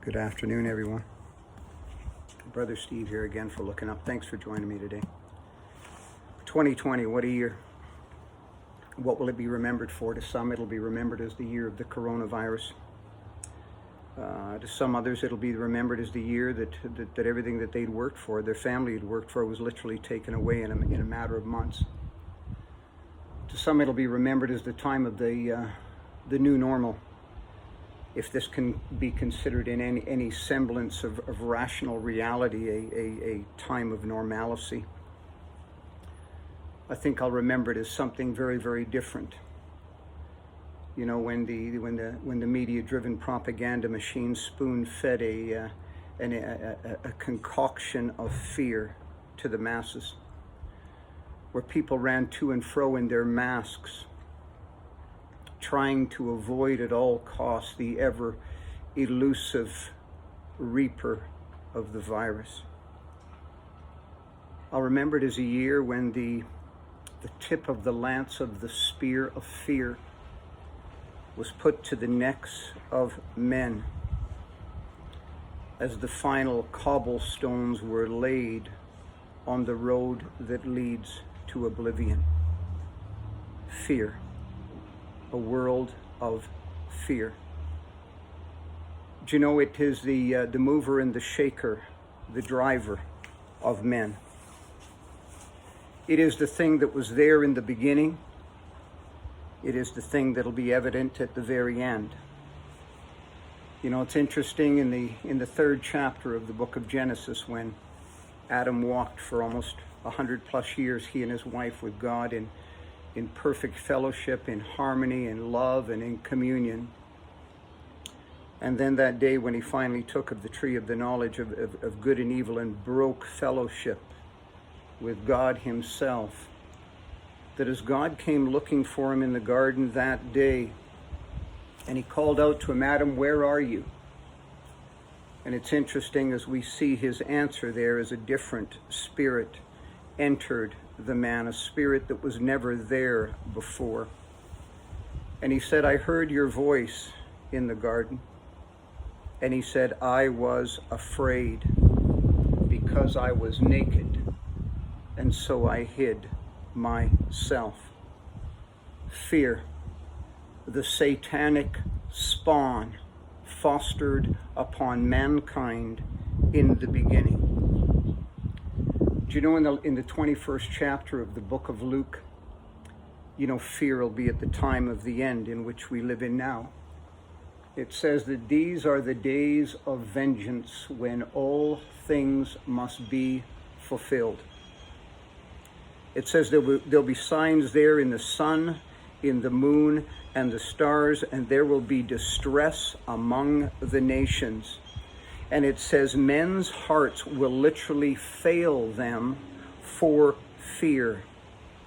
Good afternoon, everyone. Brother Steve here again for looking up. Thanks for joining me today. 2020, what a year. What will it be remembered for? To some, it'll be remembered as the year of the coronavirus. To some others, it'll be remembered as the year that everything that they'd worked for, their family had worked for, was literally taken away in a matter of months. To some, it'll be remembered as the time of the new normal, if this can be considered in any semblance of rational reality, a time of normalcy. I think I'll remember it as something very, very different. You know, when the media-driven propaganda machine spoon-fed a concoction of fear to the masses, where people ran to and fro in their masks, trying to avoid at all costs the ever elusive reaper of the virus. I'll remember it as a year when the tip of the lance of the spear of fear was put to the necks of men as the final cobblestones were laid on the road that leads to oblivion. Fear. A world of fear. Do you know, it is the mover and the shaker, the driver of men. It is the thing that was there in the beginning. It is the thing that'll be evident at the very end. You know, it's interesting in the third chapter of the book of Genesis, when Adam walked for almost 100+ years, he and his wife, with God in perfect fellowship, in harmony, in love, and in communion. And then that day when he finally took of the tree of the knowledge of good and evil and broke fellowship with God himself, that as God came looking for him in the garden that day, and he called out to him, "Adam, where are you?" And it's interesting, as we see his answer there, as a different spirit entered the man, a spirit that was never there before. And he said, "I heard your voice in the garden." And he said, "I was afraid because I was naked, and so I hid myself." Fear, the satanic spawn fostered upon mankind in the beginning. Do you know, in the 21st chapter of the book of Luke, you know, fear will be at the time of the end in which we live in now. It says that these are the days of vengeance, when all things must be fulfilled. It says there'll be signs there in the sun, in the moon, and the stars, and there will be distress among the nations. And it says men's hearts will literally fail them for fear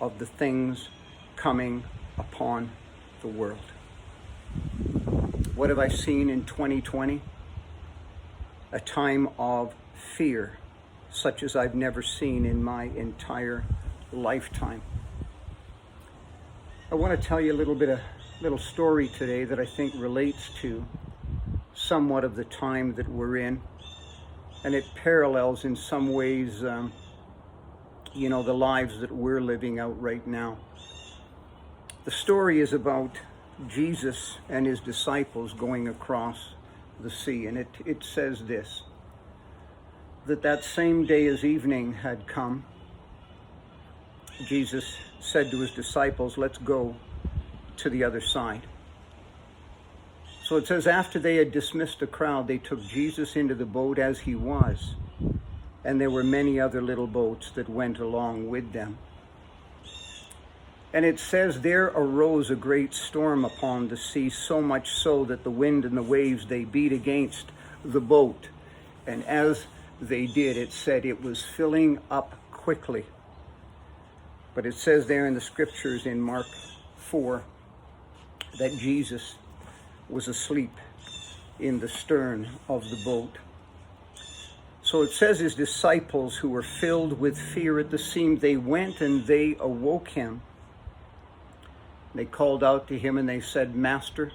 of the things coming upon the world. What have I seen in 2020? A time of fear, such as I've never seen in my entire lifetime. I want to tell you a little story today that I think relates to somewhat of the time that we're in, and it parallels in some ways you know, the lives that we're living out right now. The story is about Jesus and his disciples going across the sea, and it says this: that same day as evening had come, Jesus said to his disciples, "Let's go to the other side." So it says, after they had dismissed the crowd, they took Jesus into the boat as he was, and there were many other little boats that went along with them. And it says, there arose a great storm upon the sea, so much so that the wind and the waves, they beat against the boat. And as they did, it said it was filling up quickly. But it says there in the scriptures in Mark 4 that Jesus was asleep in the stern of the boat. So it says his disciples, who were filled with fear at the scene, they went and they awoke him. They called out to him and they said, "Master,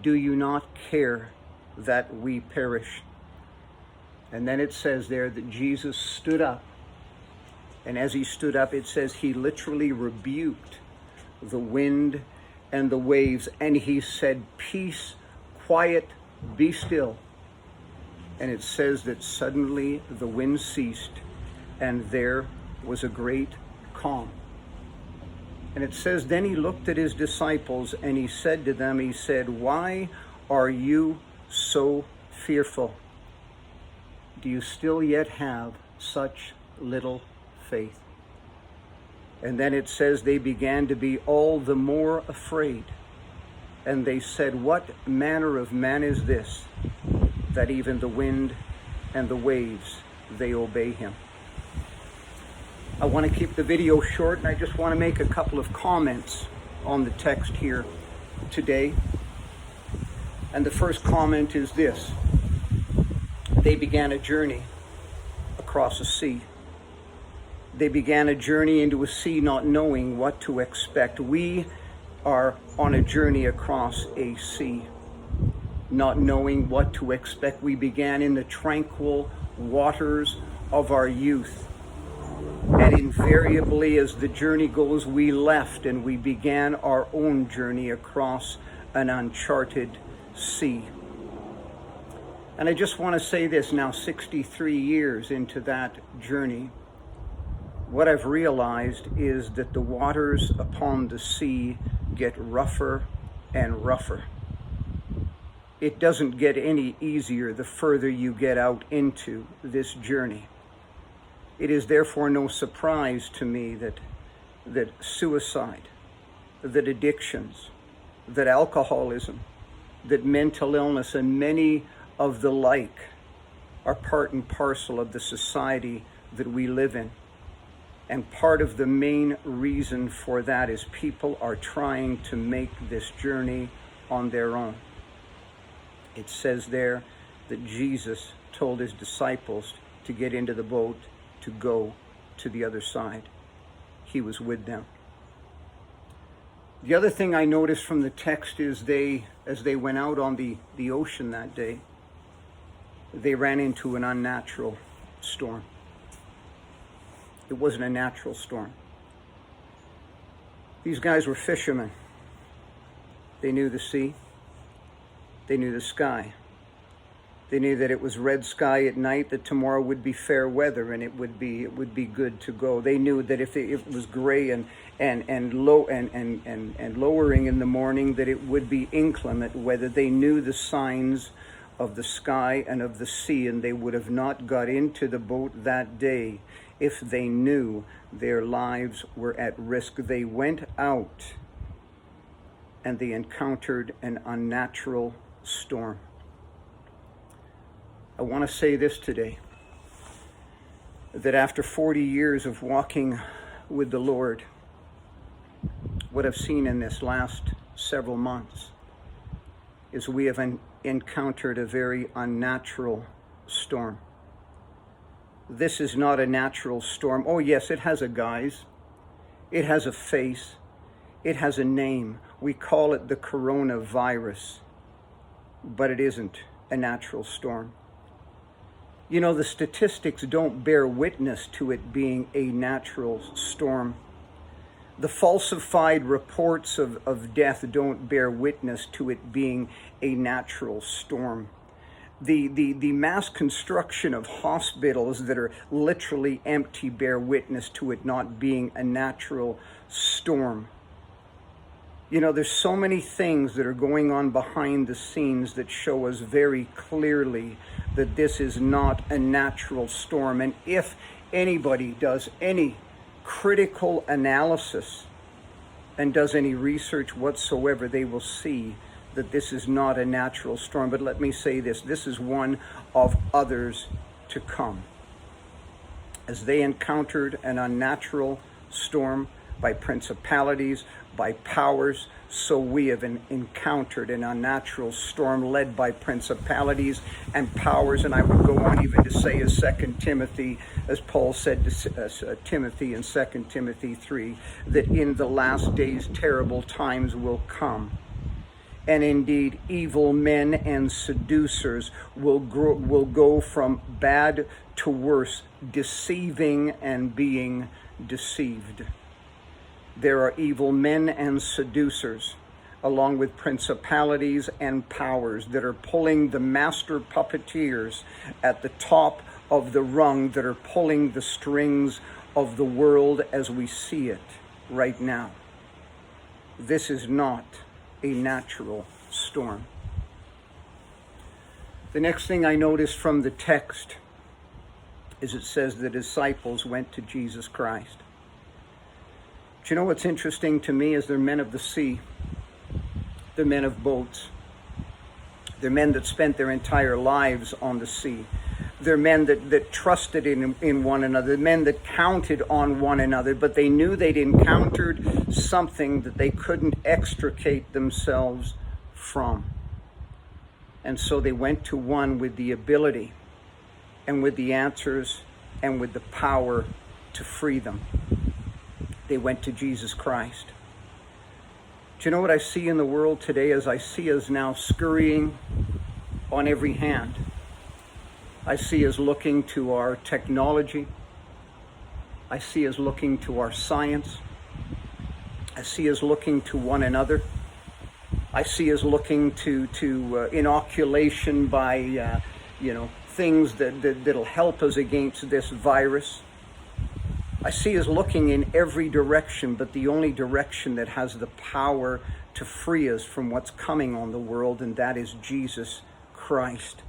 do you not care that we perish. And then it says there that Jesus stood up. And as he stood up, it says he literally rebuked the wind and the waves. And he said, "Peace, quiet, be still." And it says that suddenly the wind ceased and there was a great calm. And it says, then he looked at his disciples and he said to them, he said, "Why are you so fearful? Do you still yet have such little faith?" And then it says they began to be all the more afraid. And they said, "What manner of man is this, that even the wind and the waves, they obey him?" I want to keep the video short, and I just want to make a couple of comments on the text here today. And the first comment is this: they began a journey across a sea. They began a journey into a sea not knowing what to expect. We are on a journey across a sea, not knowing what to expect. We began in the tranquil waters of our youth. And invariably, as the journey goes, we left and we began our own journey across an uncharted sea. And I just want to say this now, 63 years into that journey, what I've realized is that the waters upon the sea get rougher and rougher. It doesn't get any easier the further you get out into this journey. It is therefore no surprise to me that suicide, that addictions, that alcoholism, that mental illness, and many of the like are part and parcel of the society that we live in. And part of the main reason for that is people are trying to make this journey on their own. It says there that Jesus told his disciples to get into the boat to go to the other side. He was with them. The other thing I noticed from the text is as they went out on the ocean that day, they ran into an unnatural storm. It wasn't a natural storm. These guys were fishermen. They knew the sea. They knew the sky. They knew that it was red sky at night, that tomorrow would be fair weather, and it would be good to go. They knew that if it was gray and lowering in the morning, that it would be inclement weather. They knew the signs of the sky and of the sea, and they would have not got into the boat that day if they knew their lives were at risk. They went out and they encountered an unnatural storm. I want to say this today, that after 40 years of walking with the Lord, what I've seen in this last several months is we have encountered a very unnatural storm. This is not a natural storm. Oh yes, it has a guise. It has a face. It has a name. We call it the coronavirus, but it isn't a natural storm. You know, the statistics don't bear witness to it being a natural storm. The falsified reports of death don't bear witness to it being a natural storm. The mass construction of hospitals that are literally empty bear witness to it not being a natural storm. You know, there's so many things that are going on behind the scenes that show us very clearly that this is not a natural storm. And if anybody does any critical analysis and does any research whatsoever, they will see that this is not a natural storm. But let me say this, this is one of others to come. As they encountered an unnatural storm by principalities, by powers, so we have encountered an unnatural storm led by principalities and powers. And I would go on even to say, as 2 Timothy, as Paul said to Timothy in 2 Timothy 3, that in the last days terrible times will come. And indeed, evil men and seducers will go from bad to worse, deceiving and being deceived. There are evil men and seducers, along with principalities and powers, that are pulling the master puppeteers at the top of the rung, that are pulling the strings of the world as we see it right now. This is not a natural storm. The next thing I notice from the text is it says the disciples went to Jesus Christ. Do you know what's interesting to me is they're men of the sea. They're men of boats. They're men that spent their entire lives on the sea. They're men that trusted in one another, men that counted on one another, but they knew they'd encountered something that they couldn't extricate themselves from. And so they went to one with the ability and with the answers and with the power to free them. They went to Jesus Christ. Do you know what I see in the world today? As I see us now scurrying on every hand. I see us looking to our technology. I see us looking to our science. I see us looking to one another. I see us looking to inoculation by, things that'll help us against this virus. I see us looking in every direction, but the only direction that has the power to free us from what's coming on the world, and that is Jesus Christ.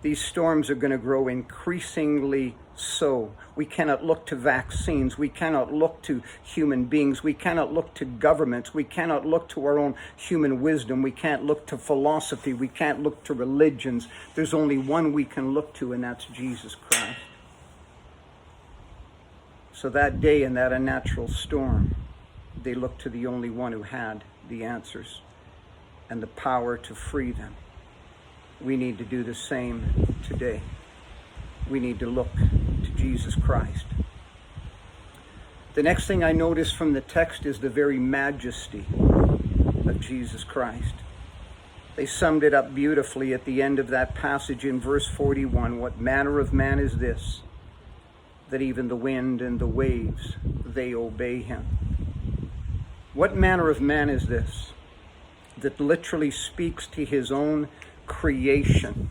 These storms are going to grow increasingly so. We cannot look to vaccines. We cannot look to human beings. We cannot look to governments. We cannot look to our own human wisdom. We can't look to philosophy. We can't look to religions. There's only one we can look to, and that's Jesus Christ. So that day in that unnatural storm, they looked to the only one who had the answers and the power to free them. We need to do the same today. We need to look to Jesus Christ. The next thing I notice from the text is the very majesty of Jesus Christ. They summed it up beautifully at the end of that passage in verse 41. What manner of man is this, that even the wind and the waves, they obey him? What manner of man is this, that literally speaks to his own creation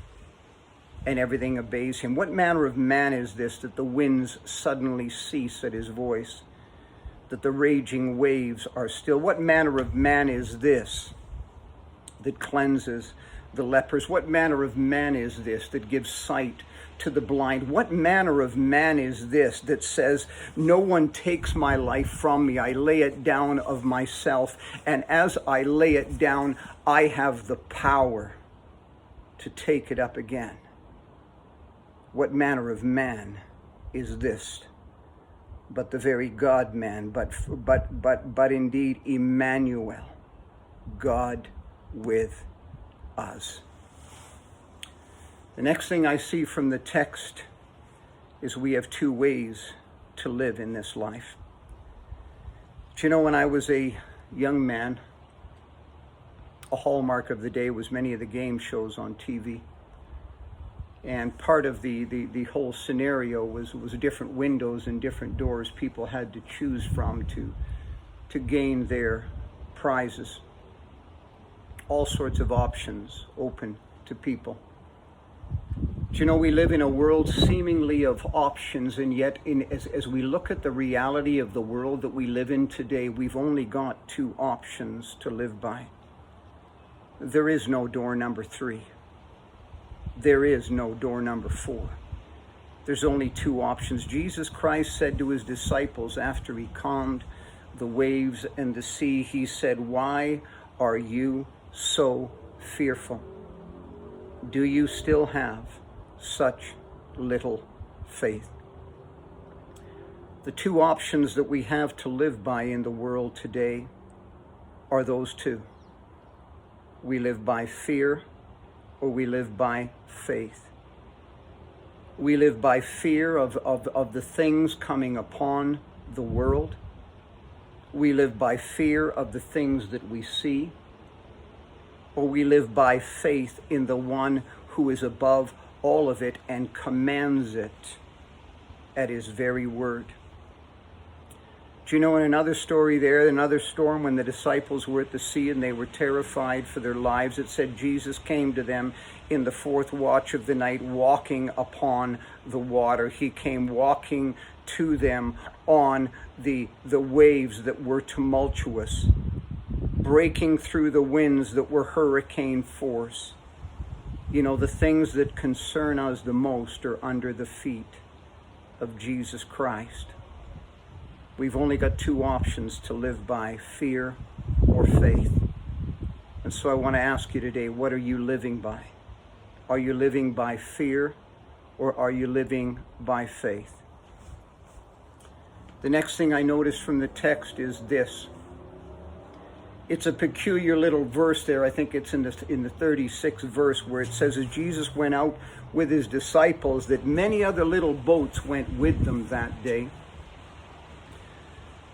and everything obeys him? What manner of man is this, that the winds suddenly cease at his voice, that the raging waves are still? What manner of man is this, that cleanses the lepers? What manner of man is this, that gives sight to the blind? What manner of man is this, that says, no one takes my life from me, I lay it down of myself, and as I lay it down, I have the power to take it up again? What manner of man is this, but the very God-man, but indeed Emmanuel, God with us. The next thing I see from the text is we have two ways to live in this life. Do you know, when I was a young man, a hallmark of the day was many of the game shows on TV. And part of the whole scenario was different windows and different doors people had to choose from to gain their prizes. All sorts of options open to people. Do you know, we live in a world seemingly of options, and yet as we look at the reality of the world that we live in today, we've only got two options to live by. There is no door number 3. There is no door number 4. There's only two options. Jesus Christ said to his disciples after he calmed the waves and the sea, he said, "Why are you so fearful? Do you still have such little faith?" The two options that we have to live by in the world today are those two. We live by fear, or we live by faith. We live by fear of the things coming upon the world. We live by fear of the things that we see. or we live by faith in the one who is above all of it and commands it at his very word. Do you know in another story there, another storm, when the disciples were at the sea and they were terrified for their lives, it said Jesus came to them in the fourth watch of the night, walking upon the water. He came walking to them on the waves that were tumultuous, breaking through the winds that were hurricane force. You know, the things that concern us the most are under the feet of Jesus Christ. We've only got two options to live by: fear or faith. And so I want to ask you today, what are you living by? Are you living by fear or are you living by faith? The next thing I notice from the text is this. It's a peculiar little verse there. I think it's in the 36th verse, where it says, as Jesus went out with his disciples, that many other little boats went with them that day.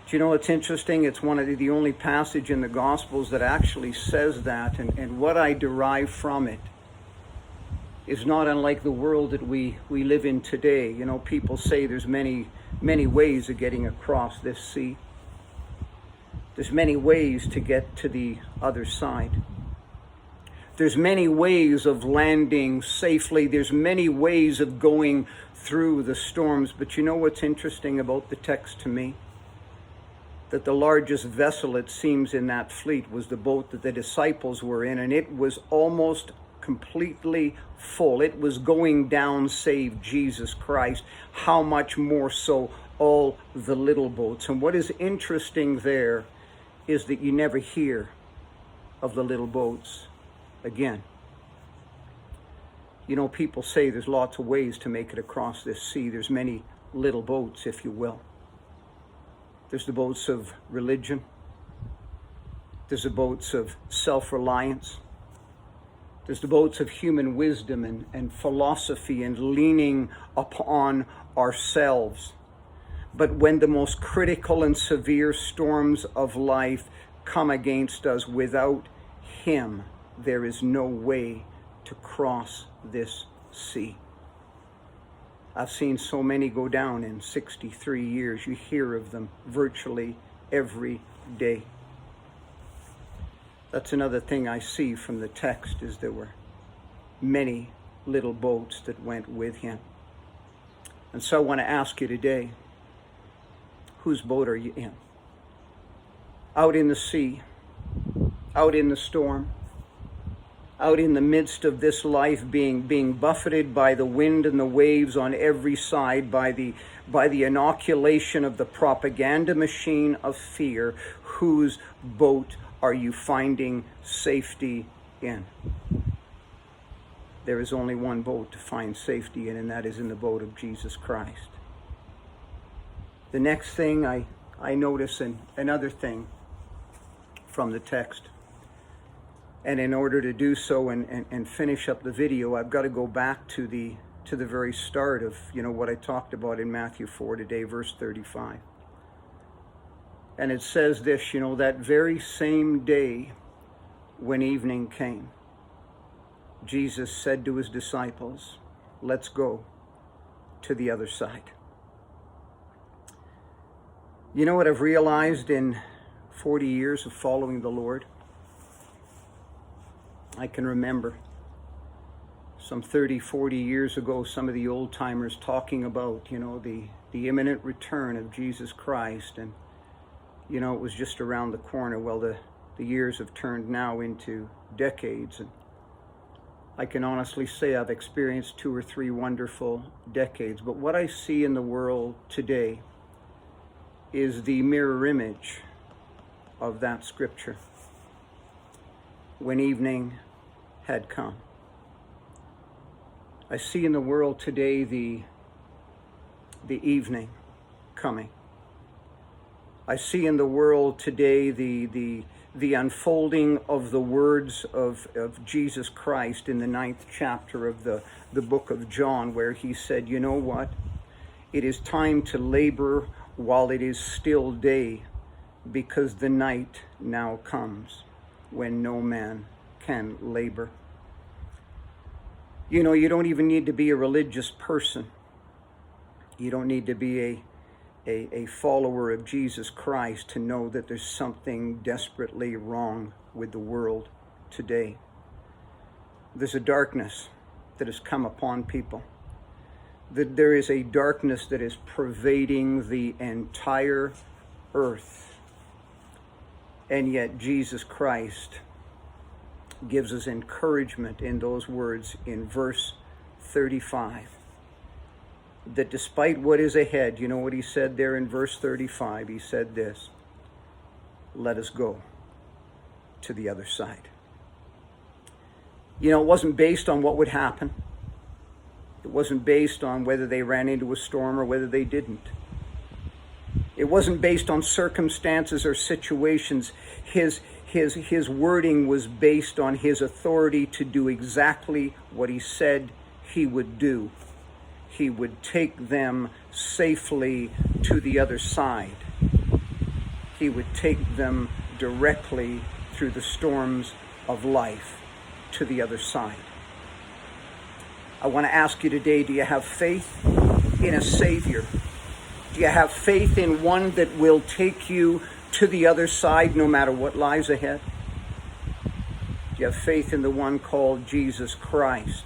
Do you know, it's interesting, it's one of the only passage in the Gospels that actually says that, and what I derive from it is not unlike the world that we live in today. You know, people say there's many ways of getting across this sea. There's many ways to get to the other side. There's many ways of landing safely. There's many ways of going through the storms. But you know what's interesting about the text to me? That the largest vessel, it seems, in that fleet was the boat that the disciples were in, and it was almost completely full. It was going down, save Jesus Christ. How much more so all the little boats? And what is interesting there is that you never hear of the little boats again. You know, people say there's lots of ways to make it across this sea. There's many little boats, if you will. There's the boats of religion. There's the boats of self-reliance. There's the boats of human wisdom and philosophy and leaning upon ourselves. But when the most critical and severe storms of life come against us, without him, there is no way to cross this sea. I've seen so many go down in 63 years. You hear of them virtually every day. That's another thing I see from the text, is there were many little boats that went with him. And so I want to ask you today, whose boat are you in? Out in the sea, out in the storm, out in the midst of this life, being buffeted by the wind and the waves on every side, by the inoculation of the propaganda machine of fear. Whose boat are you finding safety in? There is only one boat to find safety in, and that is in the boat of Jesus Christ. The next thing I notice, another thing from the text, and in order to do so and finish up the video, I've got to go back to the very start of, you know, what I talked about in Matthew 4 today, verse 35. And it says this, you know, that very same day when evening came, Jesus said to his disciples, let's go to the other side. You know what I've realized in 40 years of following the Lord? I can remember some 30, 40 years ago, some of the old timers talking about, you know, the imminent return of Jesus Christ. And, you know, it was just around the corner. Well, the years have turned now into decades. And I can honestly say I've experienced 2 or 3 wonderful decades. But what I see in the world today is the mirror image of that scripture. When evening had come, I see in the world today the evening coming. I see in the world today the unfolding of the words of Jesus Christ in the 9th chapter of the book of John, where he said, you know what? It is time to labor while it is still day, because the night now comes when no man can labor. You know, you don't even need to be a religious person. You don't need to be a follower of Jesus Christ to know that there's something desperately wrong with the world today. There's a darkness that has come upon people. That there is a darkness that is pervading the entire earth. And yet Jesus Christ gives us encouragement in those words in verse 35. That despite what is ahead, you know what he said there in verse 35? He said this, let us go to the other side. You know, it wasn't based on what would happen. It wasn't based on whether they ran into a storm or whether they didn't. It wasn't based on circumstances or situations. His wording was based on his authority to do exactly what he said he would do. He would take them safely to the other side. He would take them directly through the storms of life to the other side. I want to ask you today, do you have faith in a Savior? Do you have faith in one that will take you to the other side no matter what lies ahead? Do you have faith in the one called Jesus Christ,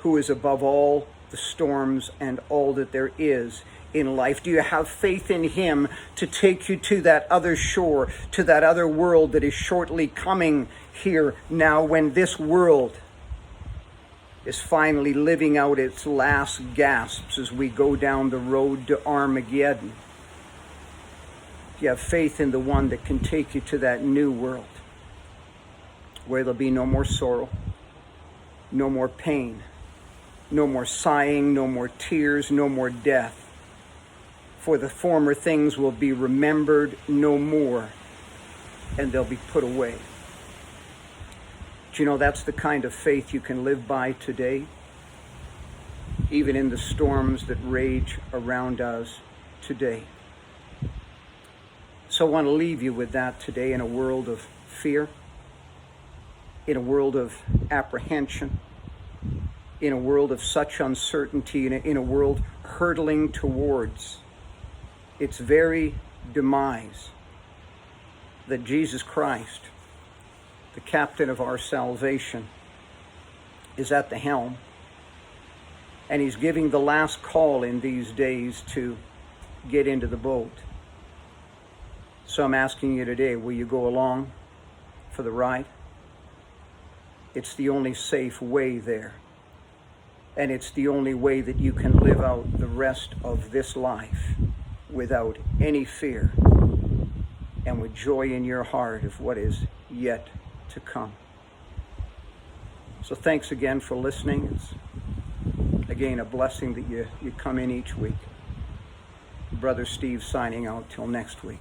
who is above all the storms and all that there is in life? Do you have faith in him to take you to that other shore, to that other world that is shortly coming here now, when this world is finally living out its last gasps as we go down the road to Armageddon? Do you have faith in the one that can take you to that new world where there'll be no more sorrow, no more pain, no more sighing, no more tears, no more death? For the former things will be remembered no more, and they'll be put away. Do you know that's the kind of faith you can live by today, even in the storms that rage around us today? So I want to leave you with that today, in a world of fear, in a world of apprehension, in a world of such uncertainty, in a world hurtling towards its very demise, that Jesus Christ, the captain of our salvation, is at the helm, and he's giving the last call in these days to get into the boat. So I'm asking you today, will you go along for the ride? It's the only safe way there. And it's the only way that you can live out the rest of this life without any fear and with joy in your heart of what is yet to come. So thanks again for listening. It's again a blessing that you come in each week. Brother Steve signing out till next week.